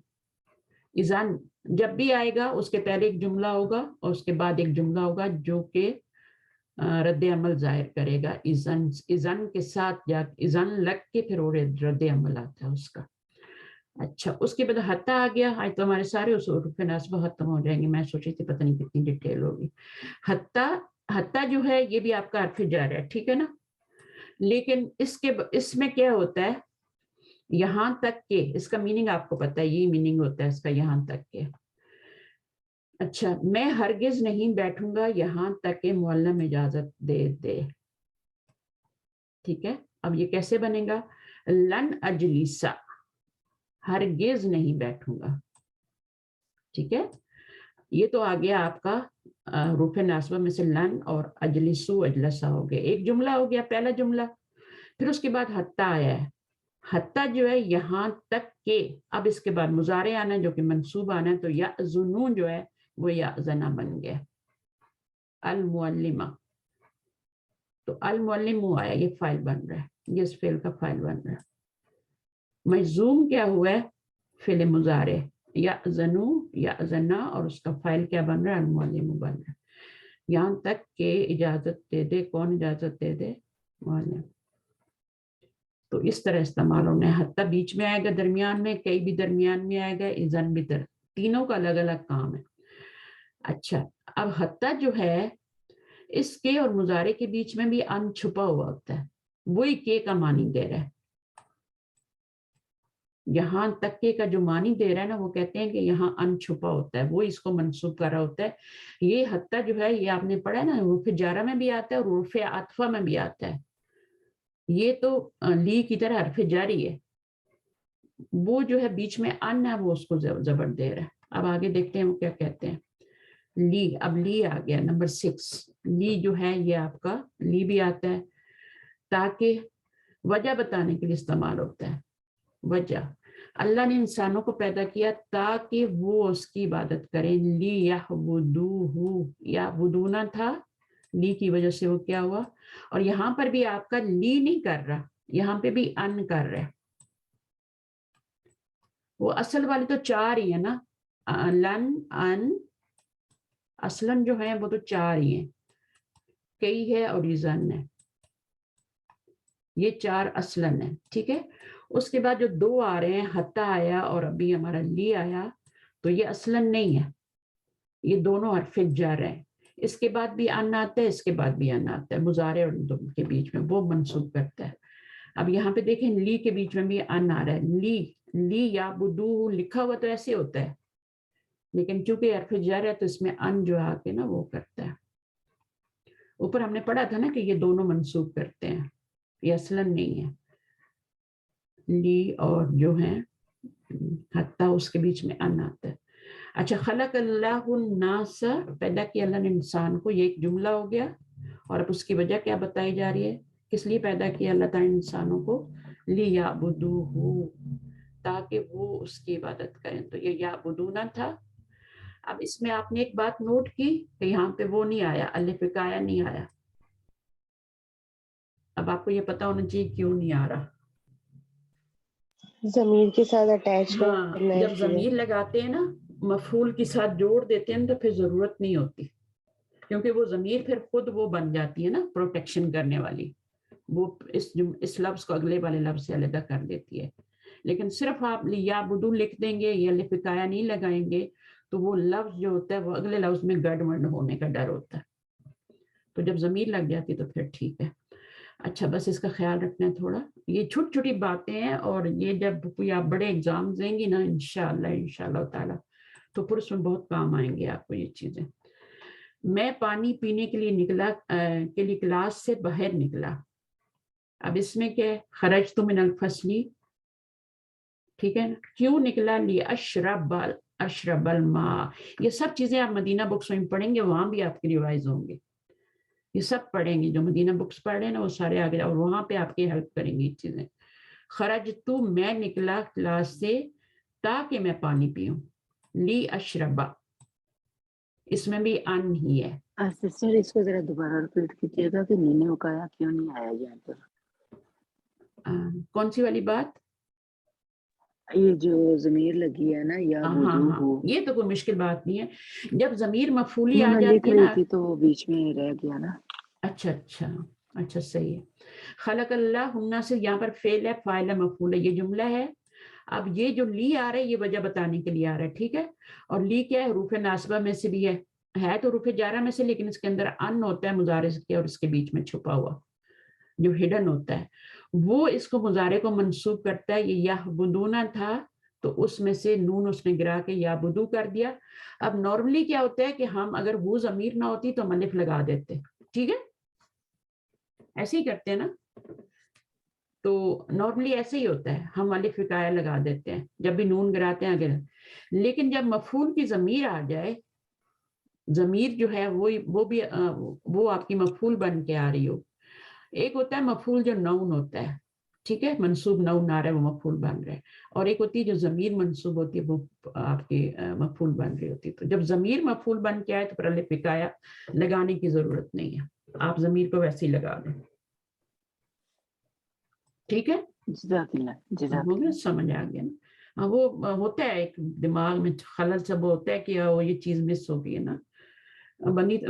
اذن جب بھی آئے گا اس کے پہلے ایک جملہ ہوگا اور اس کے بعد ایک جملہ ہوگا جو کہ رد عمل ظاہر کرے گا، اذن کے ساتھ جا اذن لگ کے پھر وہ رد عمل آتا ہے اس کا۔ اچھا اس کے بعد حتی آ گیا، آج تو ہمارے سارے حروف نصب ختم ہو جائیں گے، میں سوچی تھی پتہ نہیں کتنی ڈیٹیل ہوگی۔ حتی جو ہے یہ بھی آپ کا حرف جر ہے، ٹھیک ہے نا، لیکن اس میں کیا ہوتا ہے؟ یہاں تک کہ، اس کا میننگ آپ کو پتہ ہے، یہی میننگ ہوتا ہے اس کا، یہاں تک کہ۔ اچھا میں ہرگز نہیں بیٹھوں گا یہاں تک کہ معلم اجازت دے دے، ٹھیک ہے۔ اب یہ کیسے بنے گا؟ لن اجلسا، ہرگز نہیں بیٹھوں گا، ٹھیک ہے۔ یہ تو آ گیا آپ کا حروف ناصبہ میں سے لن اور اجلسو اجلسا ہو گیا، ایک جملہ ہو گیا، پہلا جملہ۔ پھر اس کے بعد حتی آیا ہے، حتی جو ہے یہاں تک کہ، اب اس کے بعد مضارع آنا ہے جو کہ منصوب آنا ہے، تو یأذنون جو ہے وہ یأذنا بن گیا، المعلمہ، تو المعلم آیا، یہ فائل بن رہا ہے، یہ اس فعل کا فائل بن رہا ہے۔ مجزوم کیا ہوا ہے؟ فعل مضارع، یأذنو یأذنا، اور اس کا فائل کیا بن رہا ہے؟ المعلم بن رہا ہے، یہاں تک کہ اجازت دے دے، کون اجازت دے دے؟ معلم۔ تو اس طرح استعمال ہونا ہے، حتی بیچ میں آئے گا، درمیان میں، کئی بھی درمیان میں آئے گا، اذن بھی تینوں کا الگ الگ کام ہے۔ اچھا اب حتی جو ہے اس کے اور مضارع کے بیچ میں بھی ان چھپا ہوا ہوتا ہے، وہی کے کا معنی دے رہا ہے، یہاں تک کے کا جو معنی دے رہا ہے نا وہ کہتے ہیں کہ یہاں ان چھپا ہوتا ہے، وہ اس کو منصوب کر رہا ہوتا ہے۔ یہ حتی جو ہے یہ آپ نے پڑھا ہے نا، حروف جارہ میں بھی آتا ہے اور حروف عطفہ میں بھی آتا ہے، یہ تو لی کی طرح حرف جاری ہے، وہ جو ہے بیچ میں ان ہے وہ اس کو زبر دے رہا ہے۔ اب آگے دیکھتے ہیں وہ کیا کہتے ہیں۔ لی، اب لی آ گیا نمبر 6، لی جو ہے یہ آپ کا لی بھی آتا ہے، تاکہ وجہ بتانے کے لیے استعمال ہوتا ہے، وجہ۔ اللہ نے انسانوں کو پیدا کیا تاکہ وہ اس کی عبادت کریں، لی یعبدوہ، یعبدونا تھا، لی کی وجہ سے وہ کیا ہوا، اور یہاں پر بھی آپ کا لی نہیں کر رہا، یہاں پہ بھی ان کر رہا ہے، وہ اصل والے تو چار ہی ہے نا، لن، ان، اصلاً جو ہیں وہ تو چار ہی ہیں، کئی ہے اور اذن ہے، یہ چار اصلاً ہے، ٹھیک ہے۔ اس کے بعد جو دو آ رہے ہیں، حتی آیا اور ابھی ہمارا لی آیا، تو یہ اصلاً نہیں ہے، یہ دونوں حرف جر ہیں، اس کے بعد بھی ان آتا ہے، اس کے بعد بھی ان آتا ہے، مضارع اور دونوں کے بیچ میں وہ منصوب کرتا ہے۔ اب یہاں پہ دیکھیں لی کے بیچ میں بھی ان آ رہا ہے، لی یعبدوہ لکھا ہوا تو ایسے ہوتا ہے، لیکن چونکہ حرف جر ہے تو اس میں ان جو آ کے نا وہ کرتا ہے۔ اوپر ہم نے پڑھا تھا نا کہ یہ دونوں منصوب کرتے ہیں، یہ اصلاً نہیں ہے۔ لی اور جو ہے حتیٰ اس کے بیچ میں ان آتا ہے. اچھا خلق اللہ الناس پیدا کیا اللہ نے انسان کو, یہ ایک جملہ ہو گیا. اور اب اس کی وجہ کیا بتائی جا رہی ہے, کس لیے پیدا کیا اللہ تعالیٰ انسانوں کو, لیعبدوہ تاکہ وہ اس کی عبادت کریں. تو یہ یعبدونا تھا. اب اس میں آپ نے ایک بات نوٹ کی کہ یہاں پہ وہ نہیں آیا, الف وقایا نہیں آیا. اب آپ کو یہ پتا ہونا چاہیے کیوں نہیں آ رہا. ضمیر کے ساتھ اٹیچ ہاں کرنا ہے جب اس لیے. ضمیر لگاتے ہیں نا مفعول کے ساتھ جوڑ دیتے ہیں تو پھر ضرورت نہیں ہوتی, کیونکہ وہ ضمیر پھر خود وہ بن جاتی ہے نا پروٹیکشن کرنے والی, وہ اس لفظ کو اگلے والے لفظ سے علیحدہ کر دیتی ہے. لیکن صرف آپ لیعبدو لکھ دیں گے یا الف وقایا نہیں لگائیں گے تو وہ لفظ جو ہوتا ہے وہ اگلے لفظ میں گڑبڑ ہونے کا ڈر ہوتا ہے. تو جب ضمیر لگ جاتی تو پھر ٹھیک ہے. اچھا بس اس کا خیال رکھنا ہے تھوڑا, یہ چھوٹی چھوٹی باتیں ہیں اور یہ جب کوئی آپ بڑے ایگزام دیں گی نا انشاءاللہ تعالی تو پھر اس میں بہت کام آئیں گے آپ کو یہ چیزیں. میں پانی پینے کے لیے نکلا کے لیے کلاس سے باہر نکلا. اب اس میں کیا ہے, خرجت من الفصلی, ٹھیک ہے نا, کیوں نکلا, اشرب الماء. یہ سب چیزیں آپ مدینہ بکس میں پڑھیں گے, وہاں بھی آپ کی ریوائز ہوں گے. یہ سب پڑھیں گے جو مدینہ بکس پڑھ رہے ہیں نا وہ سارے آگے, اور وہاں پہ آپ کی ہیلپ کریں گی یہ چیزیں. خرجت میں نکلا کلاس سے تاکہ میں پانی پیوں, لی اشربا اس میں بھی ان ہی ہے. سسٹر اس کو ذرا دوبارہ ریپیٹ کیجیے گا کہ نینے وقایا کیوں نہیں آیا یہاں پر. کون سی والی بات؟ یہ جو ضمیر لگی ہے نا یا ہاں یہ تو کوئی مشکل بات نہیں ہے. جب ضمیر مفعولی آ میں لکھ جاتی ہے رہی نا, تھی تو وہ بیچ میں رہ گیا نا. اچھا صحیح ہے. خلق اللہ ہننا سے یہاں پر فعل ہے, فاعل ہے, مفعول ہے, یہ جملہ ہے. اب یہ جو لی آ رہا ہے یہ وجہ بتانے کے لیے آ رہا ہے, ٹھیک ہے. اور لی کیا ہے, حروف ناصبہ میں سے بھی ہے تو حروف جارہ میں سے, لیکن اس کے اندر ان ہوتا ہے مضارع کے اور اس کے بیچ میں چھپا ہوا جو ہڈن ہوتا ہے, وہ اس کو مضارع کو منصوب کرتا ہے. یہ یعبدونا تھا تو اس میں سے نون اس نے گرا کے یعبدو کر دیا. اب نارملی کیا ہوتا ہے کہ ہم اگر وہ ضمیر نہ ہوتی تو ہم الف لگا دیتے, ٹھیک ہے, ایسے ہی کرتے ہیں نا. تو نارملی ایسے ہی ہوتا ہے, ہم الف وقایا لگا دیتے ہیں جب بھی نون گراتے ہیں اگر. لیکن جب مفعول کی ضمیر آ جائے, ضمیر جو ہے وہ آپ کی مفعول بن کے آ رہی ہو. ایک ہوتا ہے مفعول جو نون ہوتا ہے, ٹھیک ہے, منصوب نون آ رہا ہے وہ مفعول بن رہا ہے. اور ایک ہوتی ہے جو ضمیر منصوب ہوتی ہے وہ آپ کی مفعول بن رہی ہوتی ہے. تو جب ضمیر مفعول بن کے آئے تو پھر الف وقایا لگانے کی ضرورت نہیں ہے, آپ ضمیر کو ویسے ہی لگا دیں, ٹھیک ہے. جزاک اللہ ہو گیا, سمجھ آ گیا نا. وہ ہوتا ہے ایک دماغ میں خلل سب ہوتا ہے کہ وہ یہ چیز مس ہو گئی ہے نا.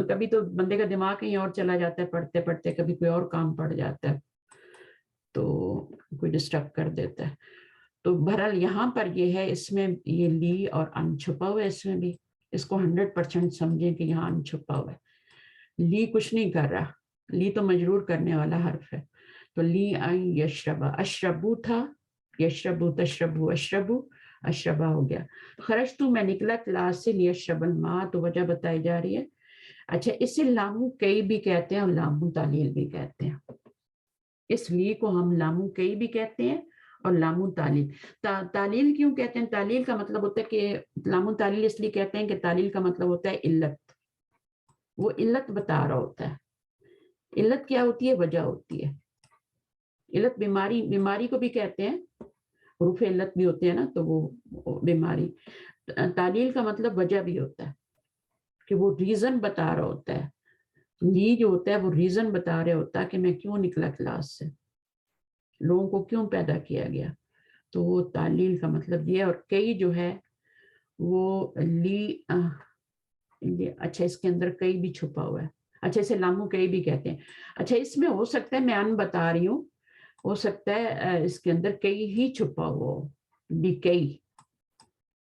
کبھی تو بندے کا دماغ کہیں اور چلا جاتا ہے پڑھتے پڑھتے, کبھی کوئی اور کام پڑ جاتا ہے تو کوئی ڈسٹرب کر دیتا ہے. تو بہرحال یہاں پر یہ ہے, اس میں یہ لی اور ان چھپا ہوا ہے, اس میں بھی اس کو 100% سمجھیں کہ یہاں ان چھپا ہوا ہے. لی کچھ نہیں کر رہا, لی تو مجرور کرنے والا حرف ہے. تو لی ان یشربا, اشربو تھا, یشربو تشربو اشربو, اشربا ہو گیا. خرجتو میں نکلا کلاس سے, لیشرب الماء تو وجہ بتائی جا رہی ہے. اچھا اسے لامو کئی بھی کہتے ہیں اور لامو تعلیل بھی کہتے ہیں. اس لیے کو ہم لامو کئی بھی کہتے ہیں اور لامو تعلیل. تعلیل کیوں کہتے ہیں؟ تعلیل کا مطلب ہوتا ہے کہ لامو تعلیل اس لیے کہتے ہیں کہ تعلیل کا مطلب ہوتا ہے علت, وہ علت بتا رہا ہوتا ہے. علت کیا ہوتی ہے؟ وجہ ہوتی ہے. علت بیماری کو بھی کہتے ہیں, حروف علت بھی ہوتے ہیں نا, تو وہ بیماری. تعلیل کا مطلب وجہ بھی ہوتا ہے کہ وہ ریزن بتا رہا ہوتا ہے. لی جو ہوتا ہے وہ ریزن بتا رہا ہوتا ہے کہ میں کیوں نکلا کلاس سے, لوگوں کو کیوں پیدا کیا گیا. تو وہ تعلیل کا مطلب یہ ہے. اور کئی جو ہے وہ لی اچھا اس کے اندر کئی بھی چھپا ہوا ہے. اچھا اسے لامو کئی بھی کہتے ہیں. اچھا اس میں ہو سکتا ہے, میں ان بتا رہی ہوں, ہو سکتا ہے اس کے اندر کئی ہی چھپا ہوا ہو, لی کئی,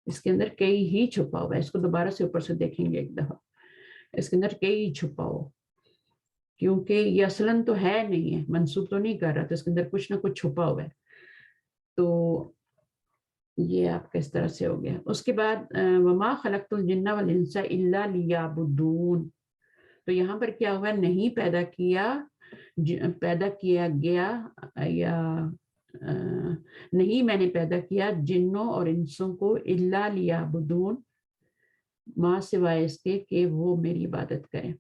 اس کے اندر کئی ہی چھپا ہوا ہے. اس کو دوبارہ سے اوپر سے دیکھیں گے ایک دفعہ, اس کے اندر کئی چھپا ہو, کیونکہ یہ اصلاً تو ہے نہیں ہے, منسوب تو نہیں کر رہا, تو اس کے اندر کچھ نہ کچھ چھپا ہوا ہے. تو یہ آپ کا اس طرح سے ہو گیا. اس کے بعد وما خلقت الجن والانس الا لیعبدون, تو یہاں پر کیا ہوا ہے, نہیں پیدا کیا گیا یا نہیں میں نے پیدا کیا جنوں اور انسوں کو الا لیعبدون ماں سوائے اس کے کہ وہ میری عبادت کریں.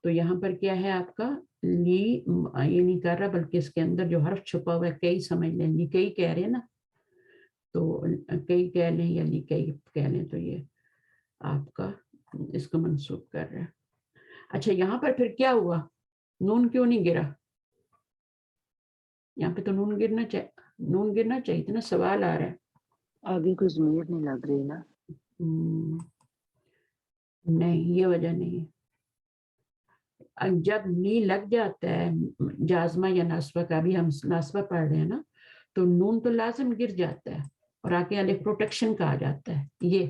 تو یہاں پر کیا ہے آپ کا لی یہ نہیں کر رہا بلکہ اس کے اندر جو حرف چھپا ہوا ہے کئی سمجھ لیں لی کئی کہہ رہے ہیں نا تو کئی کہہ لیں یا لی کئی کہہ لیں تو یہ آپ کا اس کو منسوخ کر رہا ہے. اچھا یہاں پر پھر کیا ہوا نون کیوں نہیں گرا؟ یہاں پہ تو نون گرنا چاہیے تھا نا. سوال آ رہا ہے آگے کوئی ضمیر نہیں لگ رہی نا. نہیں یہ وجہ نہیں ہے. جب نی لگ جاتا ہے جازمہ یا ناصبہ کا بھی ہم ناصبہ پڑھ رہے ہیں نا تو نون تو لازم گر جاتا ہے اور آگے الف پروٹیکشن کا آ جاتا ہے یہ.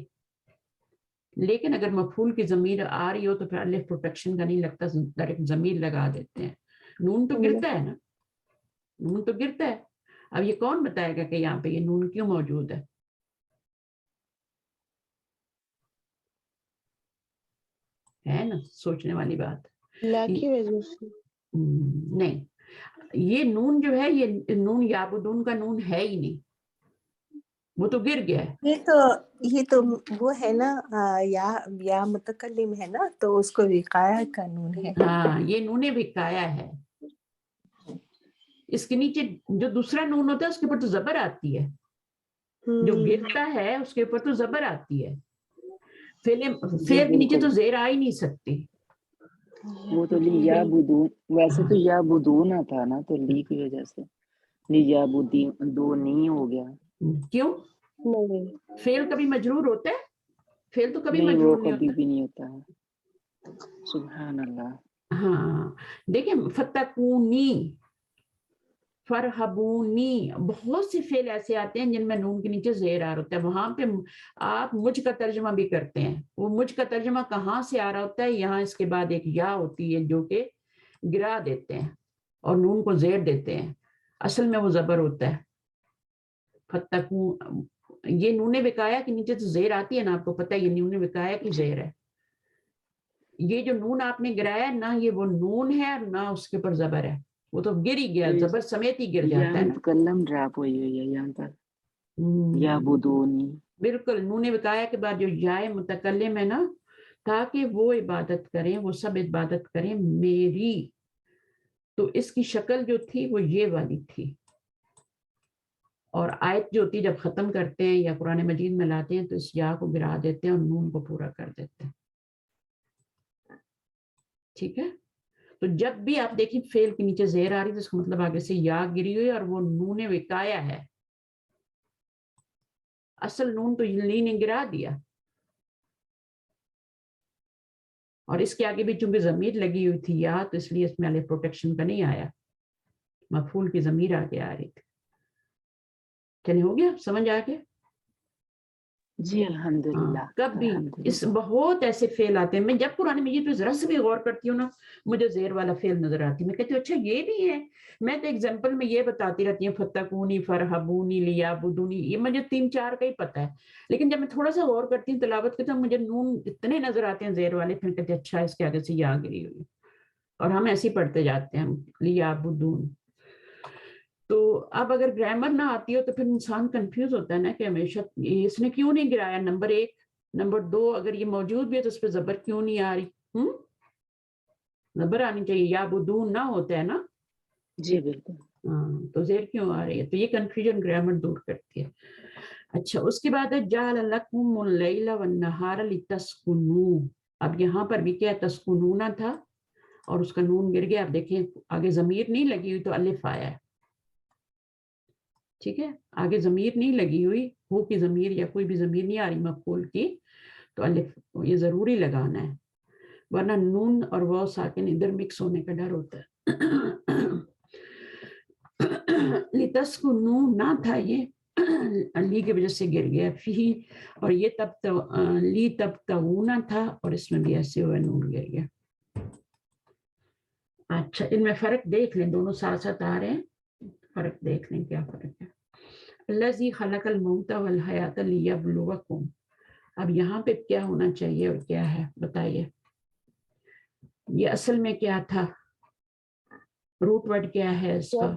لیکن اگر مفعول کی ضمیر آ رہی ہو تو پھر الف پروٹیکشن کا نہیں لگتا ڈائریکٹ ضمیر لگا دیتے ہیں. نون تو گرتا ہے نا نون تو گرتا ہے. اب یہ کون بتائے گا کہ یہاں پہ یہ نون کیوں موجود ہے؟ ہے نا سوچنے والی بات. لا کی وجہ سے نہیں یہ نون جو ہے یہ نون یعبدون کا نون ہے ہی نہیں وہ تو گر گیا ہے. یہ تو وہ ہے نا یا متکلم ہے نا تو اس کو وقایا کا نون ہے. ہاں یہ نون وقایا ہے. اس کے نیچے جو دوسرا نون ہوتا ہے اس کے اوپر تو زبر آتی ہے. جو گرتا ہے اس کے اوپر تو زبر آتی ہے. فعل کے نیچے تو زیر آ ہی نہیں سکتی. وہ تو لیعبدون ویسے تو یعبدون تھا نا تو لی کی وجہ سے لیعبدون دو نہیں ہو گیا. کیوں؟ نہیں فعل کبھی مجرور ہوتا ہے؟ فعل تو کبھی نہیں وہ مجرور نہیں کبھی ہوتا. بھی نہیں ہوتا ہے. سبحان اللہ. ہاں دیکھیں فتکونی فرحبونی بہت سے فعل ایسے آتے ہیں جن میں نون کے نیچے زیر آ رہا ہوتا ہے. وہاں پہ آپ مجھ کا ترجمہ بھی کرتے ہیں. وہ مجھ کا ترجمہ کہاں سے آ رہا ہوتا ہے؟ یہاں اس کے بعد ایک یا ہوتی ہے جو کہ گرا دیتے ہیں اور نون کو زیر دیتے ہیں. اصل میں وہ زبر ہوتا ہے. فتکون یہ نون وقایا کے نیچے تو زیر آتی ہے نا آپ کو پتہ ہے یہ نون وقایا کی زیر ہے. یہ جو نون آپ نے گرایا نہ یہ وہ نون ہے اور نہ اس کے اوپر زبر ہے. وہ تو گر ہی گیا زبر سمیت ہی گر یا جاتا ہے نا. متکلم ڈراپ ہوئی ہوئی ہے یہاں پر یعبدونی. بالکل نون وقایا کے بعد جو یائے متکلم ہے نا تاکہ وہ عبادت کریں وہ سب عبادت کریں میری. تو اس کی شکل جو تھی وہ یہ والی تھی. اور آیت جو ہوتی ہے جب ختم کرتے ہیں یا قرآن مجید میں لاتے ہیں تو اس یا کو گرا دیتے ہیں اور نون کو پورا کر دیتے ہیں. ٹھیک ہے. تو جب بھی آپ دیکھیں فعل کے نیچے زیر آ رہی تو اس کا مطلب آگے سے یا گری ہوئی اور وہ نون وقایا ہے. اصل نون تو لی نے گرا دیا اور اس کے آگے بھی چونکہ ضمیر لگی ہوئی تھی یا تو اس لیے اس میں الف پروٹیکشن کا نہیں آیا. مفعول کی ضمیر آگے آ رہی تھی. چلے ہو گیا سمجھ آ گیا. جی الحمدللہ. کب بھی اس بہت ایسے فعل آتے ہیں. میں جب قرآن مجید پہ ذرا سے بھی غور کرتی ہوں نا مجھے زیر والا فعل نظر آتی ہے. میں کہتی ہوں اچھا یہ بھی ہے. میں تو ایگزامپل میں یہ بتاتی رہتی ہوں فتکونی فرحبونی لیعبدونی یہ مجھے 3-4 کا ہی پتہ ہے. لیکن جب میں تھوڑا سا غور کرتی ہوں تلاوت کرتی ہوں مجھے نون اتنے نظر آتے ہیں زیر والے پھر کہتے ہیں اچھا اس کے آگے سے یا گری ہوئی اور ہم ایسے ہی پڑھتے جاتے ہیں ہم لیعبدون. تو اب اگر گرامر نہ آتی ہو تو پھر انسان کنفیوز ہوتا ہے نا کہ ہمیشہ اس نے کیوں نہیں گرایا. نمبر 1 نمبر 2 اگر یہ موجود بھی ہے تو اس پہ زبر کیوں نہیں آ رہی؟ زبر آنی چاہیے. یا بدون نہ ہوتا ہے نا. جی بالکل. تو زیر کیوں آ رہی ہے؟ تو یہ کنفیوژن گرامر دور کرتی ہے. اچھا اس کے بعد ہے جعل لکم اللیل والنہار لتسکنوا. اب یہاں پر بھی کیا تسکنون تھا اور اس کا نون گر گیا. اب دیکھیں آگے ضمیر نہیں لگی ہوئی تو الف آیا ہے. ٹھیک ہے آگے ضمیر نہیں لگی ہوئی ہو کی ضمیر یا کوئی بھی ضمیر نہیں آ رہی مفعول کی تو الف یہ ضروری لگانا ہے ورنہ نون اور واو ساکن ادھر مکس ہونے کا ڈر ہوتا ہے. لتسکنوا نہ تھا یہ لی کی وجہ سے گر گیا فی اور یہ تب لی تب تغونا تھا اور اس میں بھی ایسے ہوئے نون گر گیا. اچھا ان میں فرق دیکھ لیں دونوں ساتھ ساتھ آ رہے ہیں. فرق دیکھ لیں کیا فرق ہے. الذی خلق الموت والحیات لیبلوکم. اب یہاں پہ کیا ہونا چاہیے اور کیا ہے بتائیے. یہ اصل میں کیا تھا؟ روٹ ورڈ کیا ہے اس کا؟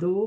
2